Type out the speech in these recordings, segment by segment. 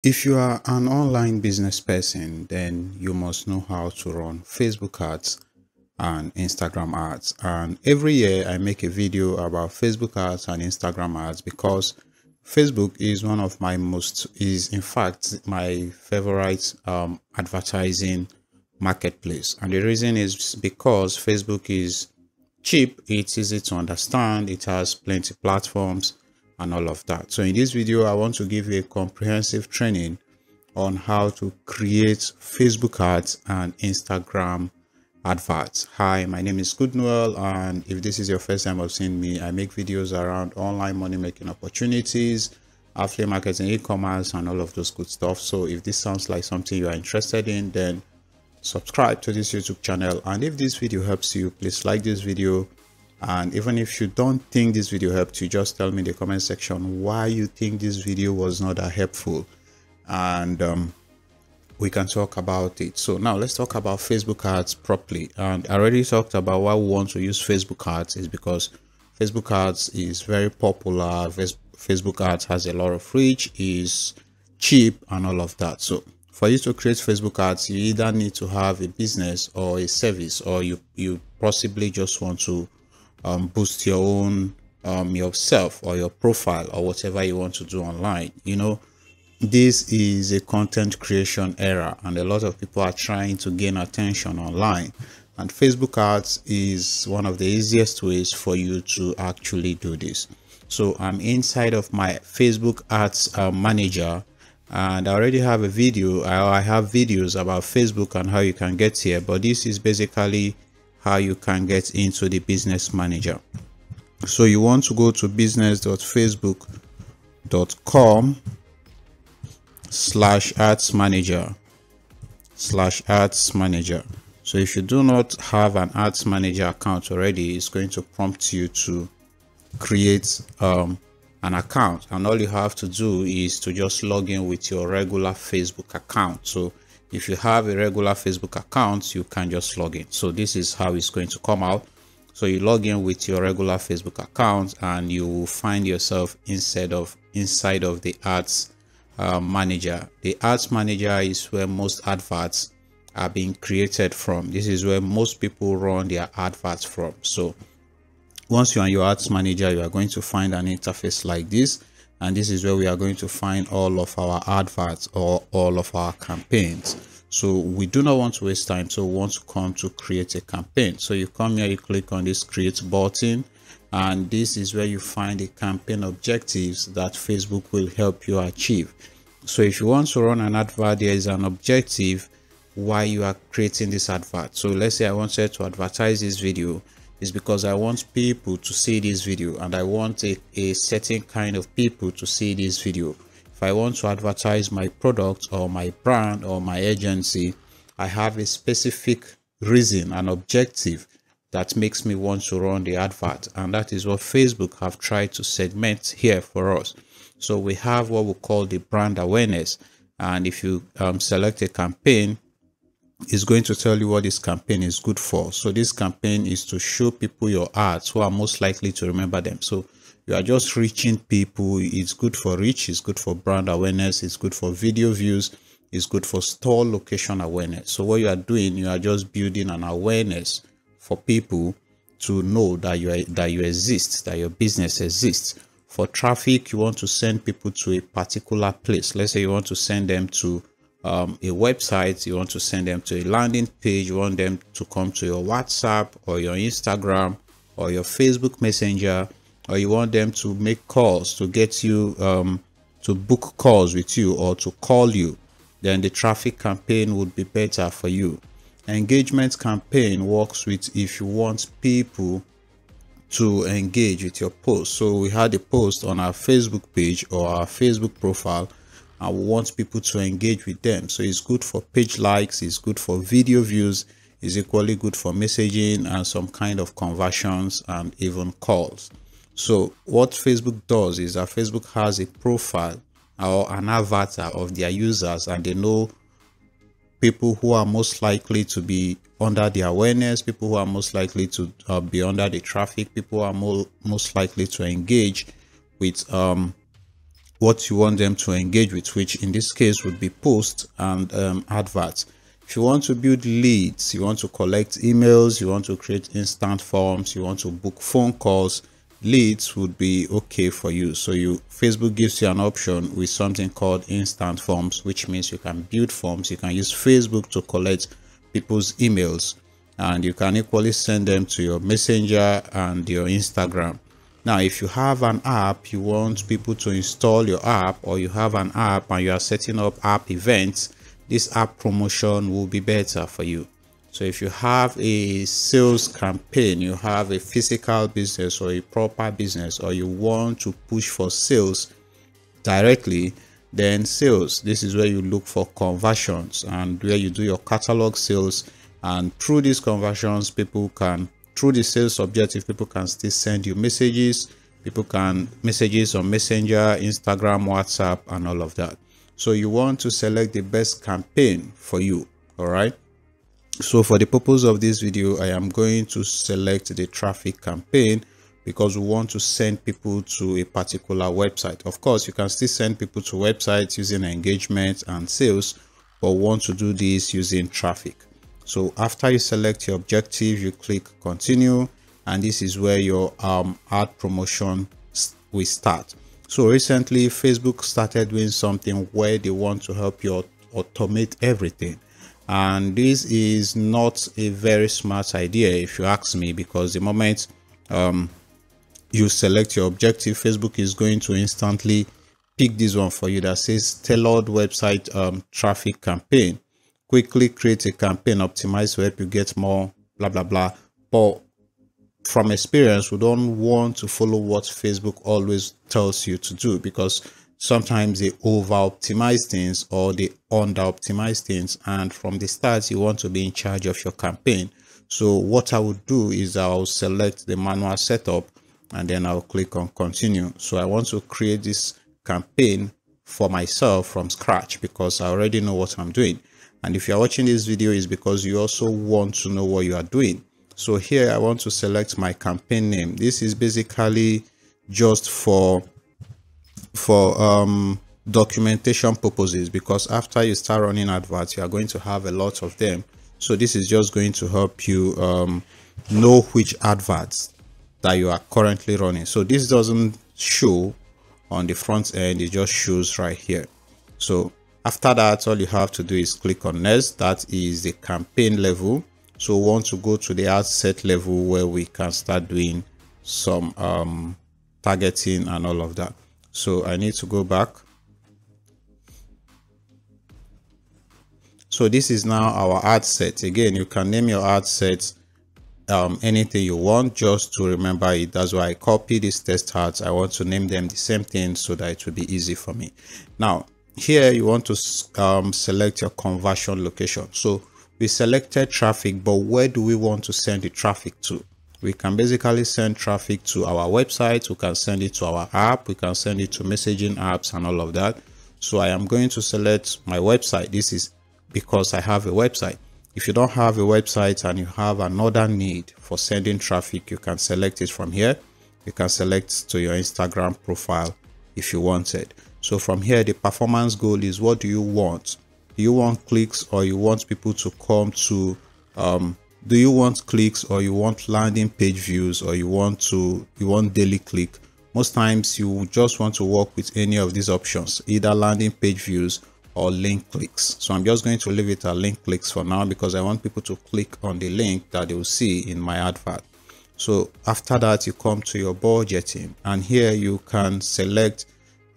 If you are an online business person, then you must know how to run Facebook ads and Instagram ads. And every year I make a video about Facebook ads and Instagram ads because Facebook is one of my is in fact my favorite advertising marketplace. And the reason is because Facebook is cheap, it's easy to understand, it has plenty platforms and all of that. So in this video, I want to give you a comprehensive training on how to create Facebook ads and Instagram adverts. Hi, my name is Goodnoel, and if this is your first time of seeing me, I make videos around online money making opportunities, affiliate marketing, e-commerce, and all of those good stuff. So if this sounds like something you are interested in, then subscribe to this YouTube channel. And if this video helps you, please like this video. And even if you don't think this video helped you, just tell me in the comment section why you think this video was not that helpful, and we can talk about it. So now let's talk about Facebook ads properly. And I already talked about why we want to use Facebook ads is because Facebook ads is very popular. Facebook ads has a lot of reach, is cheap, and all of that. So for you to create Facebook ads, you either need to have a business or a service, or you possibly just want to boost your own yourself or your profile or whatever you want to do online. This is a content creation era, and a lot of people are trying to gain attention online, and Facebook ads is one of the easiest ways for you to actually do this. So I'm inside of my Facebook ads manager, and I already have a video. I have videos about Facebook and how you can get here, but this is basically how you can get into the business manager. So you want to go to business.facebook.com/ads manager. So if you do not have an ads manager account already, it's going to prompt you to create an account, and all you have to do is to just log in with your regular Facebook account. So if you have a regular Facebook account, you can just log in. So this is how it's going to come out. So you log in with your regular Facebook account, and you will find yourself inside of the ads manager. The ads manager is where most adverts are being created from. This is where most people run their adverts from. So once you're on your ads manager, you are going to find an interface like this, and this is where we are going to find all of our adverts or all of our campaigns. So we do not want to waste time, so we want to come to create a campaign. So you come here, you click on this create button, and this is where you find the campaign objectives that Facebook will help you achieve. So if you want to run an advert, there is an objective why you are creating this advert. So let's say I wanted to advertise this video. Is because I want people to see this video, and I want a certain kind of people to see this video. If I want to advertise my product or my brand or my agency, I have a specific reason, an objective that makes me want to run the advert, and that is what Facebook have tried to segment here for us. So we have what we call the brand awareness, and if you select a campaign, is going to tell you what this campaign is good for. So this campaign is to show people your ads who are most likely to remember them. So you are just reaching people. It's good for reach, it's good for brand awareness, it's good for video views, it's good for store location awareness. So what you are doing, you are just building an awareness for people to know that you exist, that your business exists. For traffic, you want to send people to a particular place. Let's say you want to send them to a website, you want to send them to a landing page, you want them to come to your WhatsApp or your Instagram or your Facebook Messenger, or you want them to make calls to get you to book calls with you or to call you, then the traffic campaign would be better for you. Engagement campaign works with if you want people to engage with your post. So we had a post on our Facebook page or our Facebook profile, and we want people to engage with them. So it's good for page likes, it's good for video views, it's equally good for messaging and some kind of conversions and even calls. So what Facebook does is that Facebook has a profile or an avatar of their users, and they know people who are most likely to be under the awareness, people who are most likely to be under the traffic, people who are most likely to engage with what you want them to engage with, which in this case would be posts and adverts. If you want to build leads, you want to collect emails, you want to create instant forms, you want to book phone calls, leads would be okay for you. So Facebook gives you an option with something called instant forms, which means you can build forms. You can use Facebook to collect people's emails, and you can equally send them to your Messenger and your Instagram. Now, if you have an app, you want people to install your app, or you have an app and you are setting up app events, this app promotion will be better for you. So if you have a sales campaign, you have a physical business or a proper business, or you want to push for sales directly, then sales, this is where you look for conversions and where you do your catalog sales. And through these conversions, through the sales objective, people can still send you messages. People can messages on Messenger, Instagram, WhatsApp, and all of that. So you want to select the best campaign for you. All right. So for the purpose of this video, I am going to select the traffic campaign because we want to send people to a particular website. Of course, you can still send people to websites using engagement and sales, but we want to do this using traffic. So after you select your objective, you click continue, and this is where your ad promotion will start. So recently, Facebook started doing something where they want to help you automate everything. And this is not a very smart idea, if you ask me, because the moment you select your objective, Facebook is going to instantly pick this one for you that says tailored website traffic campaign. Quickly create a campaign optimized to help you get more, blah, blah, blah. But from experience, we don't want to follow what Facebook always tells you to do, because sometimes they over optimize things or they under optimize things, and from the start you want to be in charge of your campaign. So what I would do is I'll select the manual setup and then I'll click on continue. So I want to create this campaign for myself from scratch because I already know what I'm doing. And if you're watching this video, is because you also want to know what you are doing. So here I want to select my campaign name. This is basically just for documentation purposes, because after you start running adverts, you are going to have a lot of them. So this is just going to help you know which adverts that you are currently running. So this doesn't show on the front end, it just shows right here. So after that, all you have to do is click on next. That is the campaign level. So we want to go to the ad set level where we can start doing some targeting and all of that. So I need to go back. So this is now our ad set. Again, you can name your ad set anything you want, just to remember it. That's why I copy these test ads. I want to name them the same thing so that it will be easy for me. Now here you want to select your conversion location. So we selected traffic, but where do we want to send the traffic to? We can basically send traffic to our website, we can send it to our app, we can send it to messaging apps and all of that. So I am going to select my website. This is because I have a website. If you don't have a website and you have another need for sending traffic, you can select it from here. You can select to your Instagram profile if you wanted. So from here, the performance goal is, what do you want? Do you want clicks, or you want people to come to do you want clicks, or you want landing page views, or you want daily click? Most times you just want to work with any of these options, either landing page views or link clicks. So I'm just going to leave it at link clicks for now, because I want people to click on the link that they will see in my advert. So after that, you come to your budgeting, and here you can select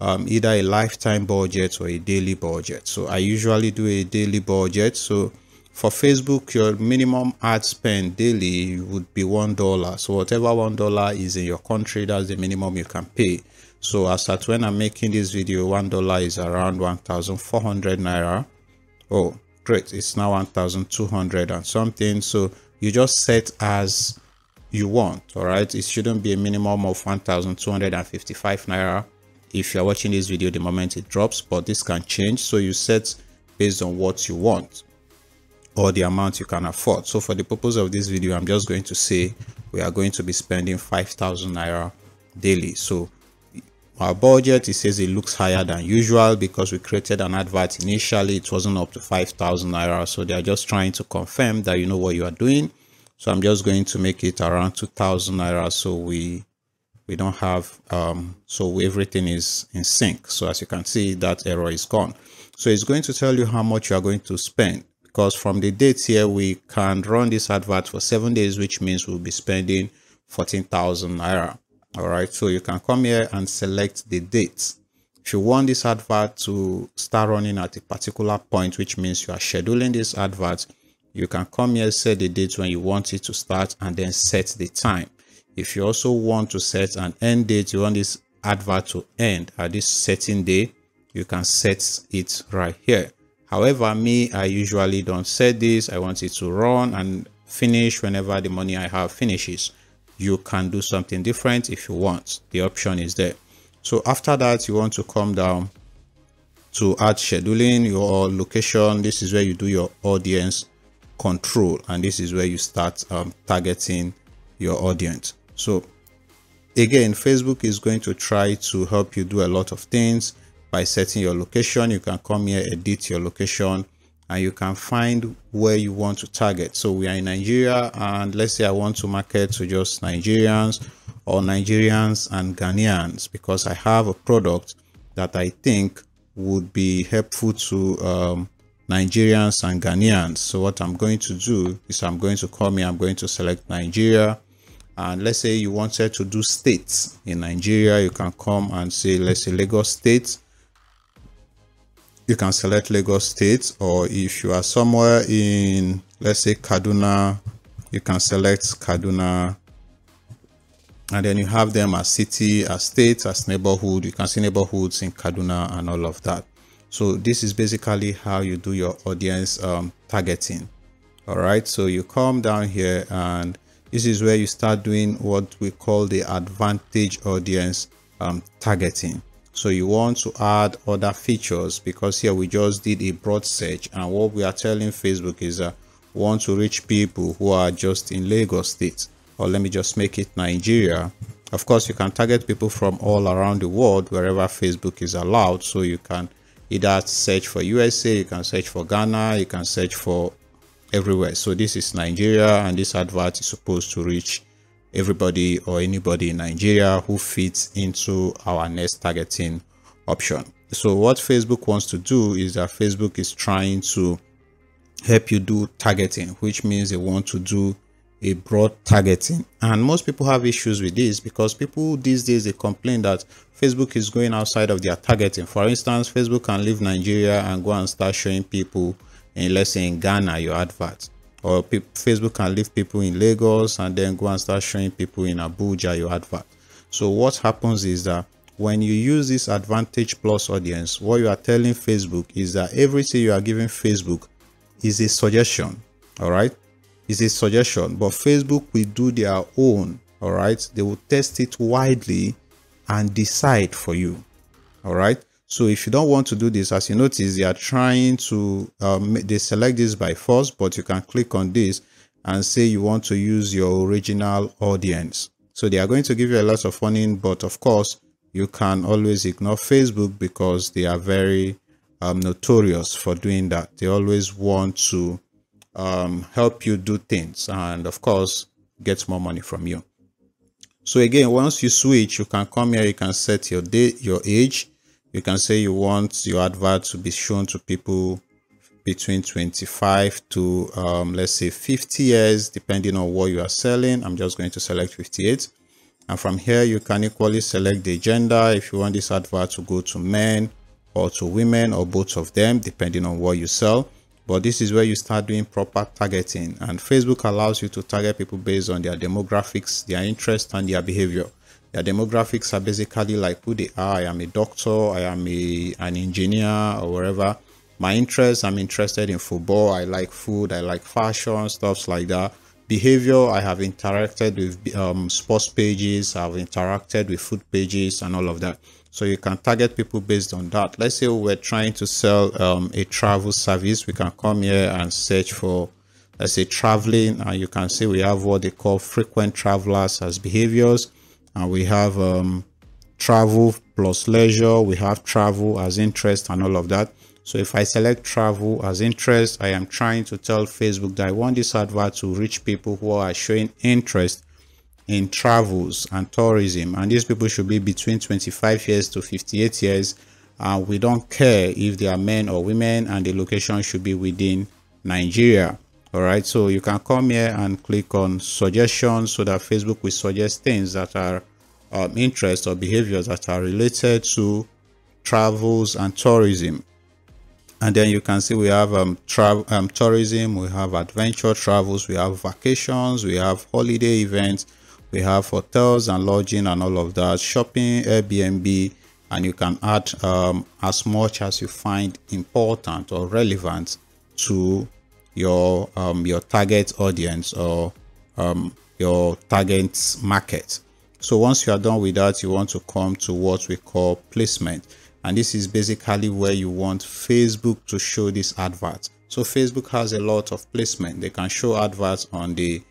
either a lifetime budget or a daily budget. So I usually do a daily budget. So for Facebook, your minimum ad spend daily would be $1. So whatever $1 is in your country, that's the minimum you can pay. So as at when I'm making this video, $1 is around 1,400 naira. Oh, great, it's now 1,200 and something. So you just set as you want. All right, it shouldn't be a minimum of 1,255 naira if you're watching this video the moment it drops, but this can change. So you set based on what you want or the amount you can afford. So for the purpose of this video, I'm just going to say we are going to be spending 5,000 naira daily. So our budget, it says it looks higher than usual because we created an advert initially. It wasn't up to 5,000 naira, so they are just trying to confirm that you know what you are doing. So I'm just going to make it around 2,000 naira, so we don't have so everything is in sync. So as you can see, that error is gone. So it's going to tell you how much you are going to spend, because from the dates here, we can run this advert for 7 days, which means we'll be spending 14,000 naira. All right, so you can come here and select the dates. If you want this advert to start running at a particular point, which means you are scheduling this advert, you can come here, set the date when you want it to start, and then set the time. If you also want to set an end date, you want this advert to end at this certain day, you can set it right here. However, me, I usually don't set this. I want it to run and finish whenever the money I have finishes. You can do something different if you want. The option is there. So after that, you want to come down to add scheduling, your location. This is where you do your audience control, and this is where you start targeting your audience. So again, Facebook is going to try to help you do a lot of things by setting your location. You can come here, edit your location, and you can find where you want to target. So we are in Nigeria, and let's say I want to market to just Nigerians or Nigerians and Ghanaians, because I have a product that I think would be helpful to Nigerians and Ghanaians. So what I'm going to do is I'm going to come here, I'm going to select Nigeria, and let's say you wanted to do states in Nigeria, you can come and say, let's say Lagos State. You can select Lagos State, or if you are somewhere in, let's say Kaduna, you can select Kaduna, and then you have them as city, as state, as neighborhood. You can see neighborhoods in Kaduna and all of that. So this is basically how you do your audience targeting. All right, so you come down here, and this is where you start doing what we call the advantage audience targeting. So you want to add other features, because here we just did a broad search, and what we are telling Facebook is that we want to reach people who are just in Lagos State, or let me just make it Nigeria. Of course, you can target people from all around the world wherever Facebook is allowed. So you can either search for USA, you can search for Ghana, you can search for everywhere. So this is Nigeria, and this advert is supposed to reach everybody or anybody in Nigeria who fits into our next targeting option. So what Facebook wants to do is that Facebook is trying to help you do targeting, which means they want to do a broad targeting. And most people have issues with this, because people these days, they complain that Facebook is going outside of their targeting. For instance, Facebook can leave Nigeria and go and start showing people in, let's say in Ghana, your advert. Or Facebook can leave people in Lagos and then go and start showing people in Abuja your advert. So what happens is that when you use this Advantage Plus audience, what you are telling Facebook is that everything you are giving Facebook is a suggestion. All right, is a suggestion, but Facebook will do their own. All right, they will test it widely and decide for you. All right. So if you don't want to do this, as you notice, they are trying to, they select this by force, but you can click on this and say you want to use your original audience. So they are going to give you a lot of warning, but of course, you can always ignore Facebook, because they are very notorious for doing that. They always want to help you do things and, of course, get more money from you. So again, once you switch, you can come here, you can set your date, your age. You can say you want your advert to be shown to people between 25 to let's say 50 years, depending on what you are selling. I'm just going to select 58. And from here, you can equally select the gender, if you want this advert to go to men or to women, or both of them, depending on what you sell. But this is where you start doing proper targeting, and Facebook allows you to target people based on their demographics, their interests, and their behavior. Their demographics are basically like who they are. I am a doctor, I am an engineer, or whatever. My interests, I'm interested in football, I like food, I like fashion, stuff like that. Behavior, I have interacted with sports pages, I've interacted with food pages, and all of that. So you can target people based on that. Let's say we're trying to sell a travel service. We can come here and search for, let's say, traveling, and you can see we have what they call frequent travelers as behaviors. And we have travel plus leisure, we have travel as interest and all of that. So if I select travel as interest, I am trying to tell Facebook that I want this advert to reach people who are showing interest in travels and tourism, and these people should be between 25 years to 58 years. We don't care if they are men or women, and the location should be within Nigeria. All right, so you can come here and click on suggestions so that Facebook will suggest things that are interests or behaviors that are related to travels and tourism. And then you can see we have tourism, we have adventure travels, we have vacations, we have holiday events, we have hotels and lodging and all of that, shopping, Airbnb, and you can add as much as you find important or relevant to your target audience or your target market. So once you are done with that, you want to come to what we call placement, and this is basically where you want Facebook to show this advert. So Facebook has a lot of placement. They can show adverts on the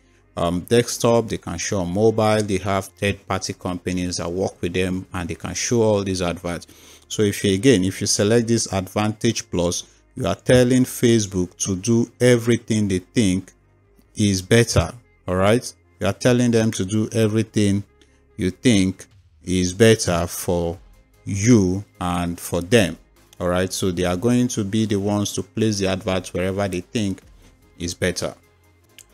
desktop, they can show on mobile, they have third-party companies that work with them and they can show all these adverts. So if you select this Advantage Plus, you are telling Facebook to do everything they think is better. All right, you are telling them to do everything you think is better for you and for them. All right, so they are going to be the ones to place the adverts wherever they think is better.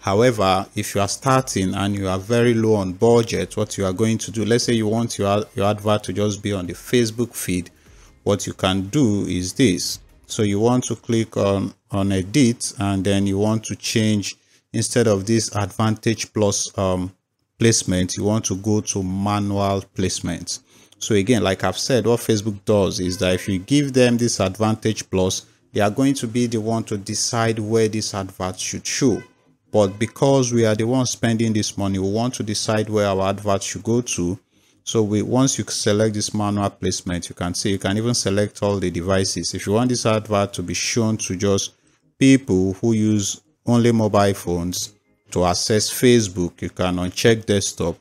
However, if you are starting and you are very low on budget, what you are going to do, let's say you want your advert to just be on the Facebook feed, what you can do is this. So you want to click on edit, and then you want to change, instead of this Advantage Plus placement, you want to go to manual placement. So again, like I've said, what Facebook does is that if you give them this Advantage Plus, they are going to be the one to decide where this advert should show. But because we are the ones spending this money, we want to decide where our advert should go to. So once you select this manual placement, you can see you can even select all the devices. If you want this advert to be shown to just people who use only mobile phones to access Facebook, you can uncheck desktop,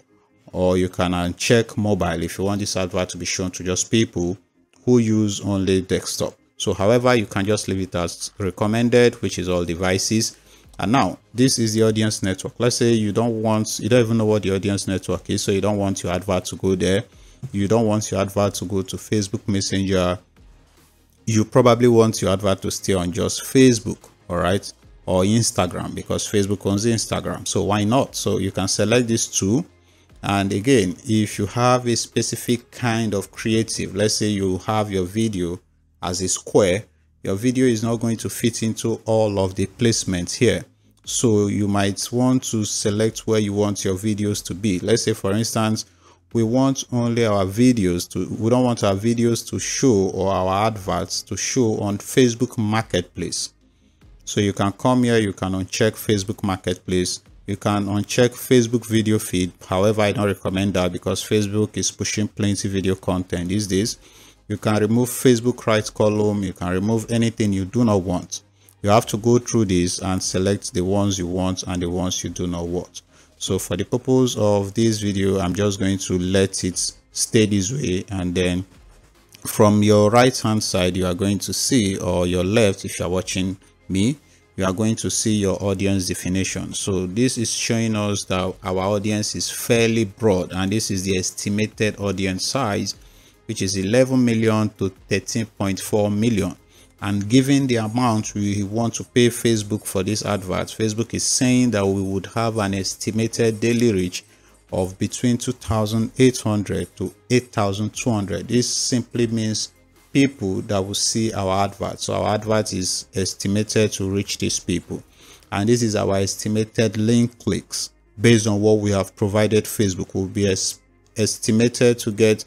or you can uncheck mobile if you want this advert to be shown to just people who use only desktop. So however, you can just leave it as recommended, which is all devices. And now this is the audience network. Let's say you don't even know what the audience network is, so you don't want your advert to go there. You don't want your advert to go to Facebook Messenger. You probably want your advert to stay on just Facebook, all right, or Instagram, because Facebook owns Instagram. So why not? So you can select these two. And again, if you have a specific kind of creative, let's say you have your video as a square, your video is not going to fit into all of the placements here. So you might want to select where you want your videos to be. Let's say, for instance, we want only our videos we don't want our videos to show, or our adverts to show, on Facebook Marketplace. So you can come here, you can uncheck Facebook Marketplace, you can uncheck Facebook video feed. However, I don't recommend that because Facebook is pushing plenty video content these days. You can remove Facebook right column. You can remove anything you do not want. You have to go through this and select the ones you want and the ones you do not want. So for the purpose of this video, I'm just going to let it stay this way. And then from your right hand side, you are going to see, or your left, if you are watching me, you are going to see your audience definition. So this is showing us that our audience is fairly broad, and this is the estimated audience size, which is 11 million to 13.4 million. And given the amount we want to pay Facebook for this advert, Facebook is saying that we would have an estimated daily reach of between 2,800 to 8,200. This simply means people that will see our advert. So our advert is estimated to reach these people. And this is our estimated link clicks. Based on what we have provided Facebook, will be estimated to get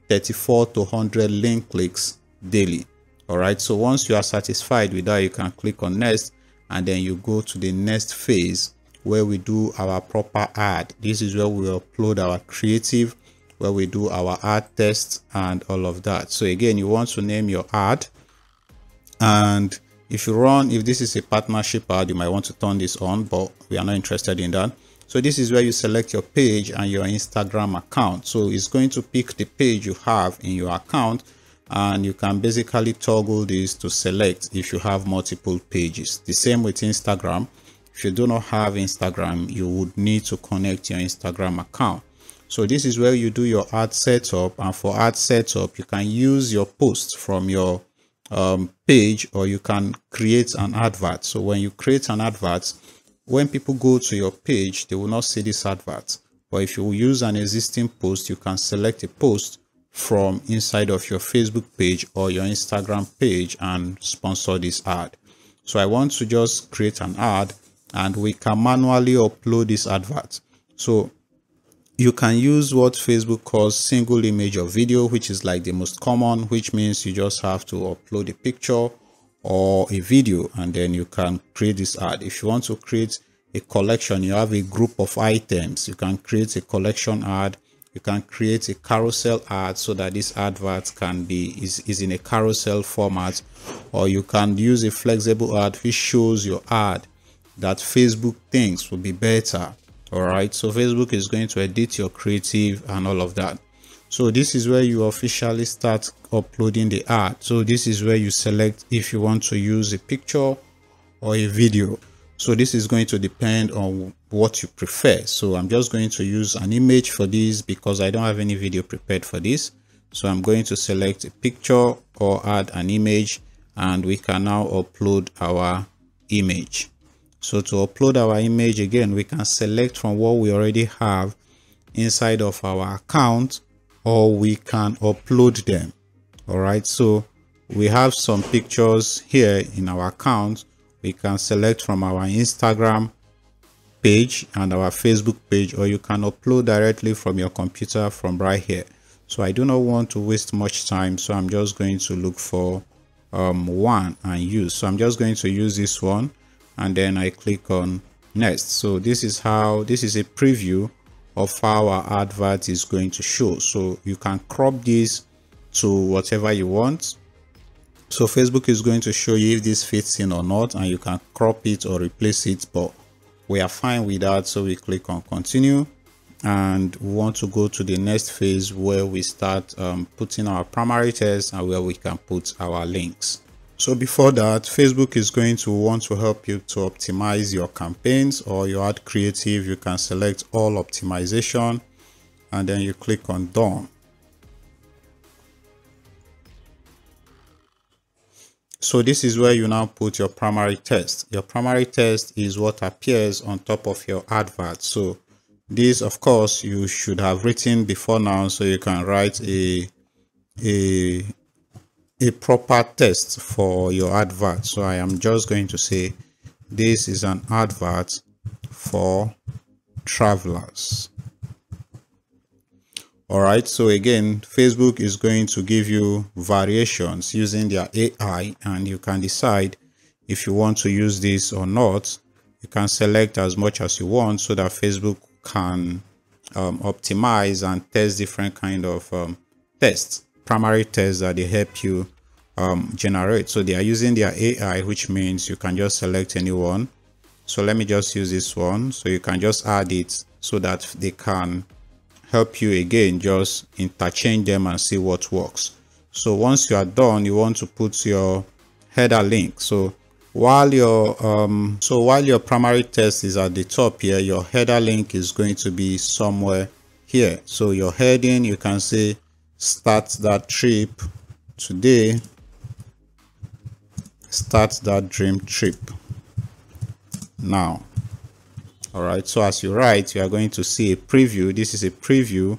34 to 100 link clicks daily. All right, so once you are satisfied with that, you can click on next, and then you go to the next phase where we do our proper ad. This is where we upload our creative, where we do our ad test and all of that. So again, you want to name your ad, and if this is a partnership ad, you might want to turn this on, but we are not interested in that. So this is where you select your page and your Instagram account. So it's going to pick the page you have in your account, and you can basically toggle this to select if you have multiple pages. The same with Instagram. If you do not have Instagram, you would need to connect your Instagram account. So this is where you do your ad setup, and for ad setup, you can use your post from your page, or you can create an advert. So when you create an advert, when people go to your page, they will not see this advert. But if you use an existing post, you can select a post from inside of your Facebook page or your Instagram page and sponsor this ad. So I want to just create an ad, and we can manually upload this advert. So you can use what Facebook calls single image or video, which is like the most common, which means you just have to upload a picture or a video, and then you can create this ad. If you want to create a collection, you have a group of items, you can create a collection ad. You can create a carousel ad so that this advert can be is in a carousel format, or you can use a flexible ad which shows your ad that Facebook thinks will be better. All right, so Facebook is going to edit your creative and all of that. So this is where you officially start uploading the ad. So this is where you select if you want to use a picture or a video. So this is going to depend on what you prefer. So I'm just going to use an image for this because I don't have any video prepared for this. So I'm going to select a picture or add an image, and we can now upload our image. So to upload our image, again, we can select from what we already have inside of our account, or we can upload them. All right, so we have some pictures here in our account. We can select from our Instagram page and our Facebook page, or you can upload directly from your computer from right here. So I do not want to waste much time, so I'm just going to look for one and use. So I'm just going to use this one, and then I click on next. So this is a preview of how our advert is going to show. So you can crop this to whatever you want. So Facebook is going to show you if this fits in or not, and you can crop it or replace it, but we are fine with that. So we click on continue, and we want to go to the next phase where we start putting our primary text and where we can put our links. So before that, Facebook is going to want to help you to optimize your campaigns or your ad creative. You can select all optimization, and then you click on done. So this is where you now put your primary text. Your primary text is what appears on top of your advert. So this, of course, you should have written before now, so you can write a proper text for your advert. So I am just going to say this is an advert for travelers. All right, so again, Facebook is going to give you variations using their AI, and you can decide if you want to use this or not. You can select as much as you want so that Facebook can optimize and test different kind of tests, primary tests that they help you generate. So they are using their AI, which means you can just select anyone. So let me just use this one. So you can just add it so that they can help you again, just interchange them and see what works. So once you are done, you want to put your header link. So while your primary text is at the top here, your header link is going to be somewhere here. So your heading, you can say start that trip today, start that dream trip now. All right, so as you write, you are going to see a preview. This is a preview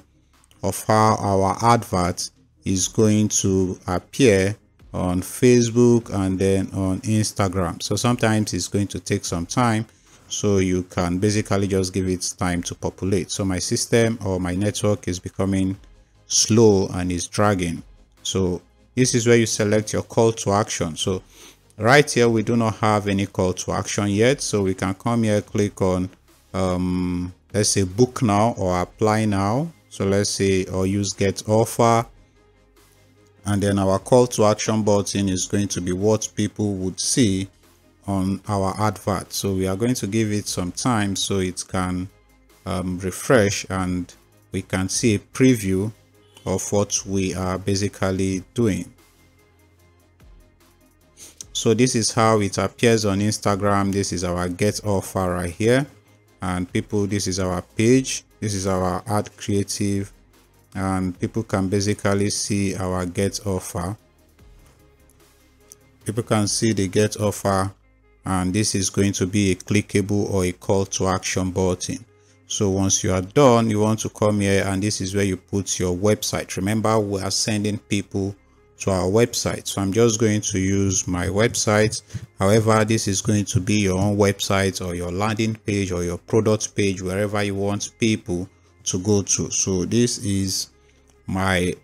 of how our advert is going to appear on Facebook and then on Instagram. So sometimes it's going to take some time, so you can basically just give it time to populate. So my system or my network is becoming slow and is dragging. So this is where you select your call to action. So right here, we do not have any call to action yet, so we can come here, click on let's say book now or apply now. So let's say, or use get offer, and then our call to action button is going to be what people would see on our advert. So we are going to give it some time so it can refresh, and we can see a preview of what we are basically doing. So this is how it appears on Instagram. This is our get offer right here, and people, this is our page, this is our ad creative, and people can basically see our get offer. People can see the get offer, and this is going to be a clickable or a call to action button. So once you are done, you want to come here, and this is where you put your website. Remember, we are sending people to our website, so I'm just going to use my website. However, this is going to be your own website or your landing page or your product page, wherever you want people to go to. So this is my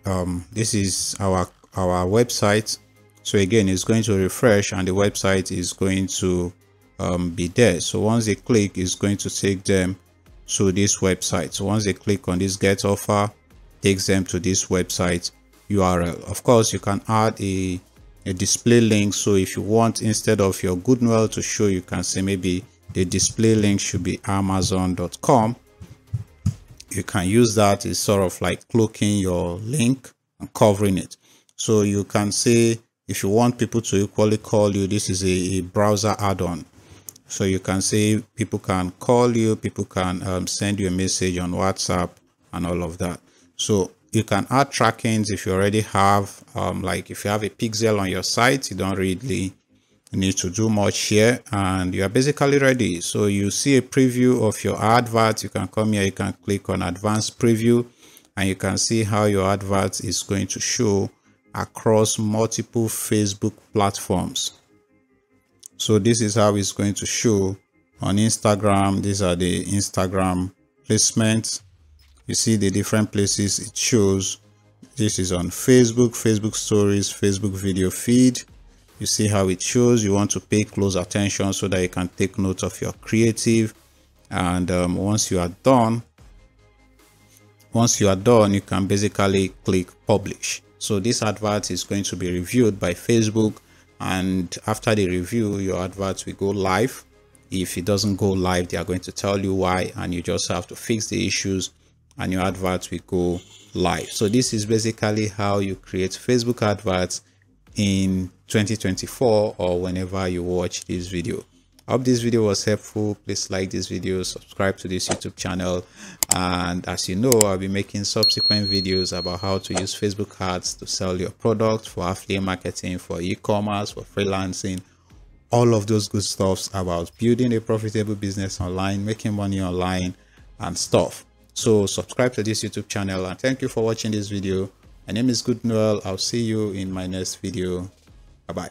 this is our website. So again, it's going to refresh and the website is going to be there. So once they click, it's going to take them to this website. So once they click on this get offer, takes them to this website URL. Of course, you can add a display link. So if you want, instead of your Goodnoel to show, you can say maybe the display link should be amazon.com. You can use that. It's sort of like cloaking your link and covering it. So you can say, if you want people to equally call you, this is a browser add-on. So you can say people can call you, people can send you a message on WhatsApp and all of that. So you can add trackings if you already have, like if you have a pixel on your site, you don't really need to do much here, and you are basically ready. So you see a preview of your advert. You can come here, you can click on advanced preview, and you can see how your advert is going to show across multiple Facebook platforms. So this is how it's going to show on Instagram. These are the Instagram placements. You see the different places it shows. This is on Facebook, Facebook stories, Facebook video feed. You see how it shows. You want to pay close attention so that you can take note of your creative. And once you are done, you can basically click publish. So this advert is going to be reviewed by Facebook, and after the review, your advert will go live. If it doesn't go live, they are going to tell you why, and you just have to fix the issues and your advert will go live. So this is basically how you create Facebook adverts in 2024 or whenever you watch this video. I hope this video was helpful. Please like this video, subscribe to this YouTube channel, and as you know, I'll be making subsequent videos about how to use Facebook ads to sell your product, for affiliate marketing, for e-commerce, for freelancing, all of those good stuffs about building a profitable business online, making money online and stuff. So subscribe to this YouTube channel, and thank you for watching this video. My name is Goodnoel. I'll see you in my next video. Bye bye.